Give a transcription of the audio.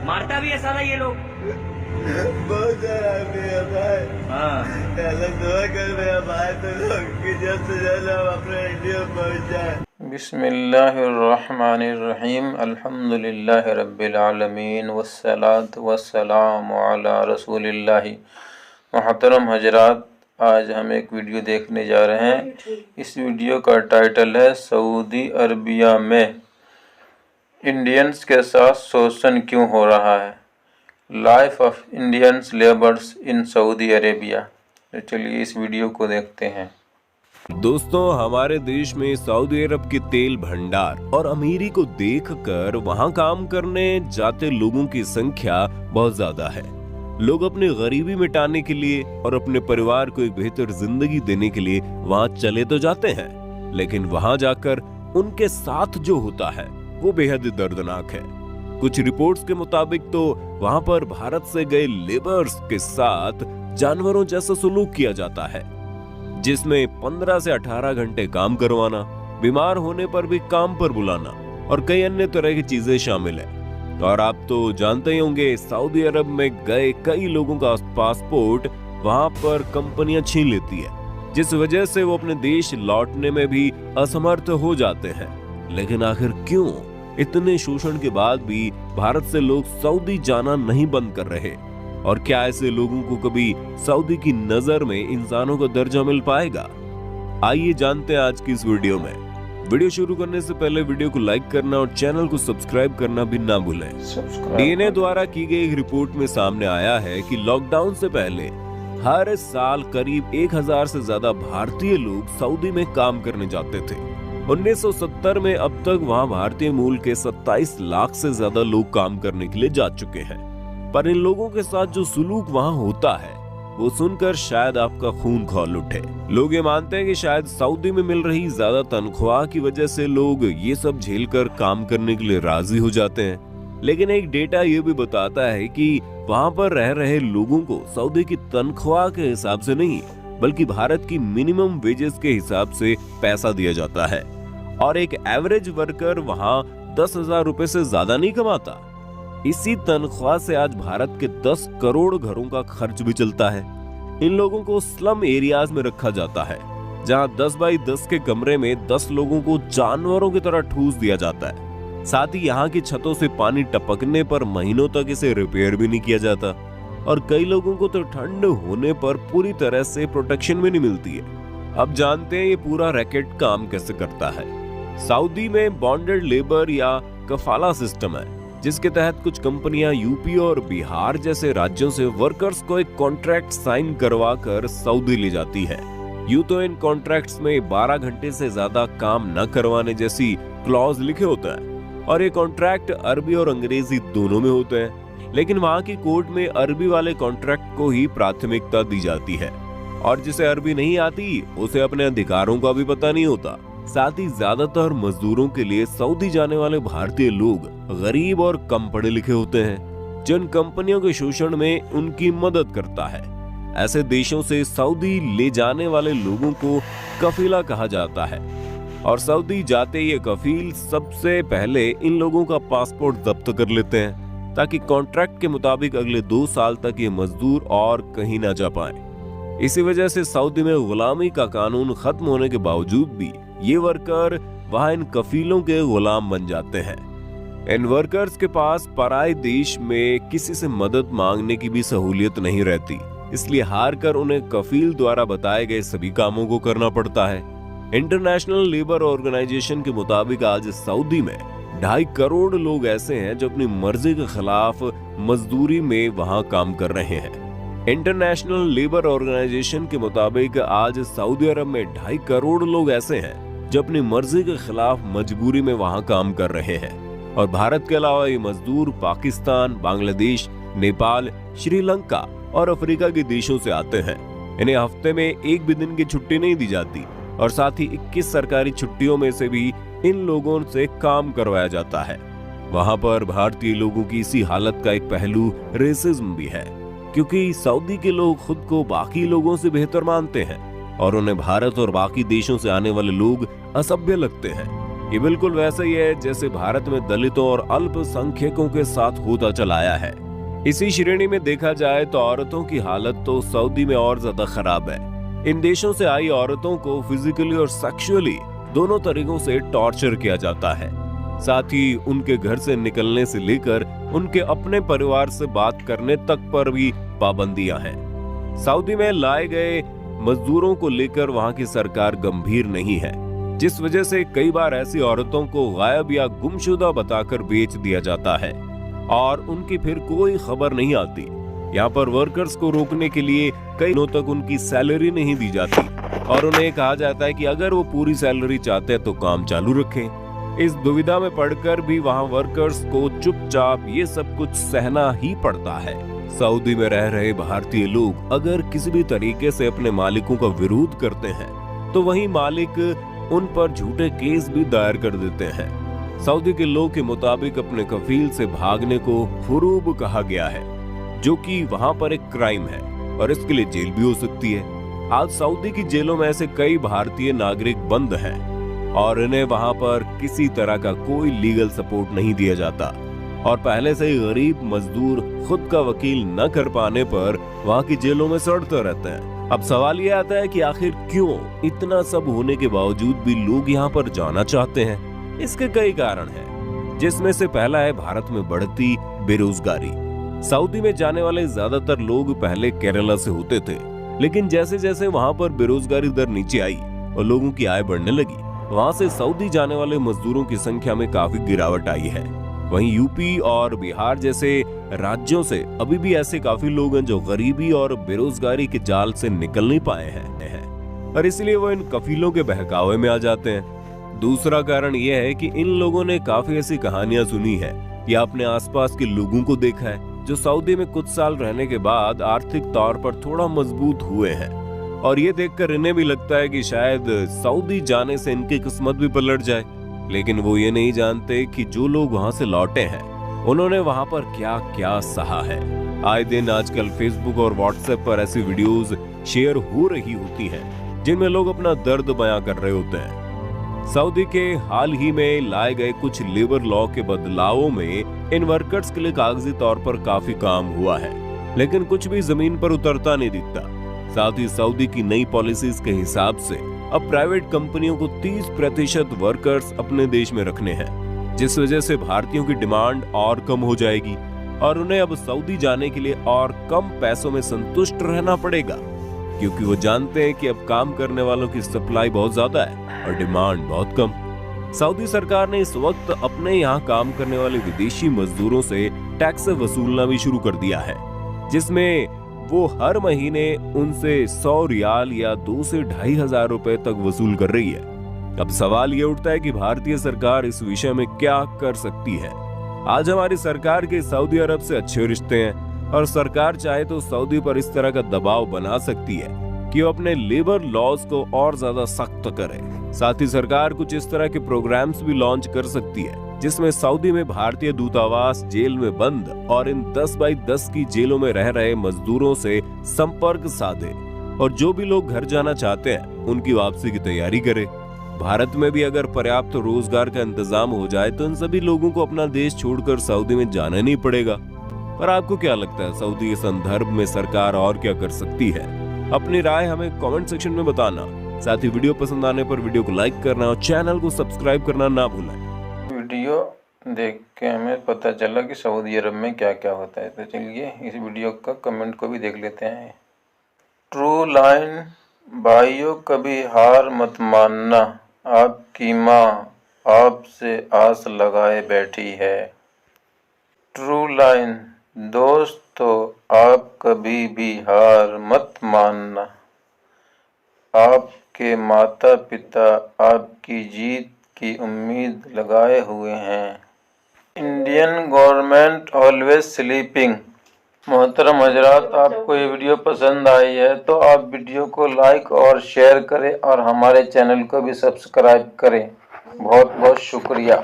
मारता भी है साला ये लोग। बहुत सारा मेरा भाई। हाँ अल्लाह दुआ कर मेरा भाई तो लोग कि जल्द से जल्द हम अपने इंडिया पहुंच जाए। बिस्मिल्लाहिर्रहमानिर्रहीम अल्हम्दुलिल्लाहि रब्बिल आलमीन वस्सलातु वस्सलामु अला रसूलिल्लाहि। मोहतरम हजरात, आज हम एक वीडियो देखने जा रहे हैं। इस वीडियो का टाइटल है सऊदी अरबिया में इंडियंस के साथ शोषण क्यों हो रहा है, life of Indians labours in Saudi Arabia. तो चलिए इस वीडियो को देखते हैं। दोस्तों, हमारे देश में सऊदी अरब के तेल भंडार और अमीरी को देखकर वहां काम करने जाते लोगों की संख्या बहुत ज्यादा है। लोग अपनी गरीबी मिटाने के लिए और अपने परिवार को एक बेहतर जिंदगी देने के लिए वहां चले तो जाते हैं, लेकिन वहां जाकर उनके साथ जो होता है वो बेहद दर्दनाक है। कुछ रिपोर्ट्स के मुताबिक तो वहां पर भारत से गए लेबर्स के साथ जानवरों जैसा सलूक किया जाता है, जिसमें 15 से 18 घंटे काम करवाना, बीमार होने पर भी काम पर बुलाना और कई अन्य तरह की चीजें शामिल है। और आप तो जानते ही होंगे, सऊदी अरब में गए कई लोगों का पासपोर्ट वहां पर कंपनियां छीन लेती है, जिस वजह से वो अपने देश लौटने में भी असमर्थ हो जाते हैं। लेकिन आखिर क्यों इतने शोषण के बाद भी भारत से लोग सऊदी जाना नहीं बंद कर रहे? और क्या ऐसे लोगों को कभी सऊदी की नजर में इंसानों का दर्जा मिल पाएगा? आइए जानते हैं आज की इस वीडियो में। वीडियो शुरू करने से पहले वीडियो को लाइक करना और चैनल को सब्सक्राइब करना भी ना भूलें। डीएनए द्वारा की गई एक रिपोर्ट में सामने आया है कि लॉकडाउन से पहले हर साल करीब 1000 से ज्यादा भारतीय लोग सऊदी में काम करने जाते थे। 1970 में अब तक वहां भारतीय मूल के 27 लाख से ज्यादा लोग काम करने के लिए जा चुके हैं। पर इन लोगों के साथ जो सुलूक वहां होता है वो सुनकर शायद आपका खून खौल उठे। लोग ये मानते हैं कि शायद सऊदी में मिल रही ज्यादा तनख्वाह की वजह से लोग ये सब झेलकर काम करने के लिए राजी हो जाते हैं। लेकिन एक डेटा ये भी बताता है कि वहां पर रह रहे लोगों को सऊदी की तनख्वाह के हिसाब से नहीं, बल्कि भारत की मिनिमम वेजेस के हिसाब से पैसा दिया जाता है। और एक एवरेज वर्कर वहां 10,000 रुपए से ज्यादा नहीं कमाता। इसी तनख्वाह से आज भारत के 10 करोड़ घरों का खर्च भी चलता है। इन लोगों को स्लम एरियाज में रखा जाता है, जहां 10 बाई 10 के कमरे में 10 लोगों को जानवरों की तरह ठूस दिया जाता है। साथ ही यहाँ की छतों से पानी टपकने पर महीनों तक इसे रिपेयर भी नहीं किया जाता। और कई लोगों को तो ठंड होने पर पूरी तरह से प्रोटेक्शन भी नहीं मिलती है। अब जानते हैं ये पूरा रैकेट काम कैसे करता है। सऊदी में बॉन्डेड लेबर या कफाला सिस्टम है, जिसके तहत कुछ कंपनियां यूपी और बिहार जैसे राज्यों से वर्कर्स को एक कॉन्ट्रैक्ट साइन करवा कर सऊदी ले जाती है। यूं तो इन कॉन्ट्रैक्ट्स में 12 घंटे से ज्यादा काम न करवाने जैसी क्लॉज लिखे होते हैं, और ये कॉन्ट्रैक्ट अरबी और अंग्रेजी दोनों में होते हैं। लेकिन वहां की कोर्ट में अरबी वाले कॉन्ट्रैक्ट को ही प्राथमिकता दी जाती है, और जिसे अरबी नहीं आती उसे अपने अधिकारों का भी पता नहीं होता। साथ ही ज्यादातर मजदूरों के लिए सऊदी जाने वाले भारतीय लोग गरीब और कम पढ़े लिखे होते हैं, जिन कंपनियों के शोषण में उनकी मदद करता है। ऐसे देशों से सऊदी ले जाने वाले लोगों को कफीला कहा जाता है, और सऊदी जाते ये कफील सबसे पहले इन लोगों का पासपोर्ट जब्त कर लेते हैं, ताकि कॉन्ट्रैक्ट के मुताबिक अगले 2 साल तक ये मजदूर और कहीं ना जा पाए। इसी वजह से सऊदी में गुलामी का कानून खत्म होने के बावजूद भी ये वर्कर वहां इन कफीलों के गुलाम बन जाते हैं। इन वर्कर्स के पास पराए देश में किसी से मदद मांगने की भी सहूलियत नहीं रहती, इसलिए हार कर उन्हें कफील द्वारा बताए गए सभी कामों को करना पड़ता है। इंटरनेशनल लेबर ऑर्गेनाइजेशन के मुताबिक आज सऊदी में 2.5 करोड़ लोग ऐसे हैं जो अपनी मर्जी के खिलाफ मजदूरी में वहां काम कर रहे हैं। इंटरनेशनल लेबर ऑर्गेनाइजेशन के मुताबिक आज सऊदी अरब में 2.5 करोड़ लोग ऐसे हैं जो अपनी मर्जी के खिलाफ मजबूरी में वहां काम कर रहे हैं। और भारत के अलावा ये मजदूर पाकिस्तान, बांग्लादेश, नेपाल, श्रीलंका और अफ्रीका के देशों से आते हैं। इन्हें हफ्ते में एक भी दिन की छुट्टी नहीं दी जाती, और साथ ही 21 सरकारी छुट्टियों में से भी इन लोगों से काम करवाया जाता है। वहां पर भारतीय लोगों की इसी हालत का एक पहलू रेसिज्म भी है, क्योंकि सऊदी के लोग खुद को बाकी लोगों से बेहतर मानते हैं और उन्हें भारत और बाकी देशों से आने वाले लोग असभ्य लगते हैं। ये बिल्कुल वैसा ही है जैसे भारत में दलितों और अल्पसंख्यकों के साथ होता चला आया है। इसी श्रेणी में देखा जाए तो औरतों की हालत तो सऊदी में और ज्यादा खराब है। इन देशों से आई औरतों को फिजिकली और सेक्सुअली दोनों तरीकों से टॉर्चर किया जाता है। साथ ही उनके घर से निकलने से लेकर उनके अपने परिवार से बात करने तक पर भी पाबंदियां हैं। सऊदी में लाए गए मजदूरों को लेकर वहां की सरकार गंभीर नहीं है, जिस वजह से कई बार ऐसी औरतों को गायब या गुमशुदा बताकर बेच दिया जाता है और उनकी फिर कोई खबर नहीं आती। यहाँ पर वर्कर्स को रोकने के लिए कई दिनों तक उनकी सैलरी नहीं दी जाती और उन्हें कहा जाता है कि अगर वो पूरी सैलरी चाहते हैं तो काम चालू रखें। इस दुविधा में पड़कर भी वहाँ वर्कर्स को चुपचाप ये सब कुछ सहना ही पड़ता है। सऊदी में रह रहे भारतीय लोग अगर किसी भी तरीके से अपने मालिकों का विरोध करते हैं तो वहीं मालिक उन पर झूठे केस भी दायर कर देते हैं। सऊदी के लॉ के मुताबिक अपने कफील से भागने को हुरूब कहा गया है, जो कि वहाँ पर एक क्राइम है और इसके लिए जेल भी हो सकती है। आज सऊदी की जेलों में ऐसे कई भारतीय नागरिक बंद हैं और इन्हें वहाँ पर किसी तरह का कोई लीगल सपोर्ट नहीं दिया जाता और पहले से ही गरीब मजदूर खुद का वकील न कर पाने पर वहाँ की जेलों में सड़ते रहते हैं। अब सवाल ये आता है कि आखिर क्यों इतना सब होने के बावजूद भी लोग यहाँ पर जाना चाहते हैं। इसके कई कारण हैं, जिसमें से पहला है भारत में बढ़ती बेरोजगारी। सऊदी में जाने वाले ज्यादातर लोग पहले केरला से होते थे, लेकिन जैसे जैसे वहाँ पर बेरोजगारी दर नीचे आई और लोगों की आय बढ़ने लगी, वहाँ से सऊदी जाने वाले मजदूरों की संख्या में काफी गिरावट आई है। वहीं यूपी और बिहार जैसे राज्यों से अभी भी ऐसे काफी लोग हैं जो गरीबी और बेरोजगारी के जाल से निकल नहीं पाए हैं और इसलिए वो इन कफीलों के बहकावे में आ जाते हैं। दूसरा कारण यह है कि इन लोगों ने काफी ऐसी कहानियां सुनी है या अपने आसपास के लोगों को देखा है जो सऊदी में कुछ साल रहने के बाद आर्थिक तौर पर थोड़ा मजबूत हुए हैं और ये देखकर इन्हें भी लगता है कि शायद सऊदी जाने से इनकी किस्मत भी पलट जाए। लेकिन वो ये नहीं जानते कि जो लोग वहां से लौटे हैं उन्होंने वहां पर क्या क्या सहा है। आए दिन आजकल फेसबुक और व्हाट्सएप पर ऐसी वीडियोस शेयर हो रही होती हैं जिनमें लोग अपना दर्द बयां कर रहे होते हैं। सऊदी के हाल ही में लाए गए कुछ लेबर लॉ के बदलावों में इन वर्कर्स के लिए कागजी तौर पर काफी काम हुआ है, लेकिन कुछ भी जमीन पर उतरता नहीं दिखता। साथ ही सऊदी की नई पॉलिसीज के हिसाब से अब प्राइवेट कंपनियों को 30% वर्कर्स अपने देश में रखने हैं, जिस वजह से भारतीयों की डिमांड और कम हो जाएगी और उन्हें अब सऊदी जाने के लिए और कम पैसों में संतुष्ट रहना पड़ेगा, क्योंकि वो जानते हैं कि अब काम करने वालों की सप्लाई बहुत ज्यादा है और डिमांड बहुत कम। सऊदी सरकार ने इस वक्त अपने यहाँ काम करने वाले विदेशी मजदूरों से टैक्स वसूलना भी शुरू कर दिया है, जिसमें वो हर महीने उनसे 100 रियाल या 2 से 2,500 रुपए तक वसूल कर रही है। अब सवाल ये उठता है कि भारतीय सरकार इस विषय में क्या कर सकती है। आज हमारी सरकार के सऊदी अरब से अच्छे रिश्ते हैं और सरकार चाहे तो सऊदी पर इस तरह का दबाव बना सकती है कि वो अपने लेबर लॉज को और ज्यादा सख्त करे। साथ ही सरकार कुछ इस तरह के प्रोग्राम्स भी लॉन्च कर सकती है जिसमें सऊदी में भारतीय दूतावास जेल में बंद और इन 10x10 की जेलों में रह रहे मजदूरों से संपर्क साधे और जो भी लोग घर जाना चाहते हैं उनकी वापसी की तैयारी करे। भारत में भी अगर पर्याप्त रोजगार का इंतजाम हो जाए तो इन सभी लोगों को अपना देश छोड़कर सऊदी में जाना नहीं पड़ेगा। पर आपको क्या लगता है, सऊदी के संदर्भ में सरकार और क्या कर सकती है? अपनी राय हमें कमेंट सेक्शन में बताना। साथ ही वीडियो पसंद आने पर वीडियो को लाइक करना और चैनल को सब्सक्राइब करना ना भूलें। वीडियो देख के हमें पता चला कि सऊदी अरब में क्या क्या होता है, तो चलिए इस वीडियो का कमेंट को भी देख लेते हैं। ट्रू लाइन, भाइयों कभी हार मत मानना, आपकी माँ आपसे आस लगाए बैठी है। ट्रू लाइन, दोस्तों आप कभी भी हार मत मानना, आपके माता पिता आपकी जीत की उम्मीद लगाए हुए हैं। Indian government always sleeping. मोहतरम हजरात, आपको ये वीडियो पसंद आई है तो आप वीडियो को लाइक और शेयर करें और हमारे चैनल को भी सब्सक्राइब करें। बहुत बहुत शुक्रिया।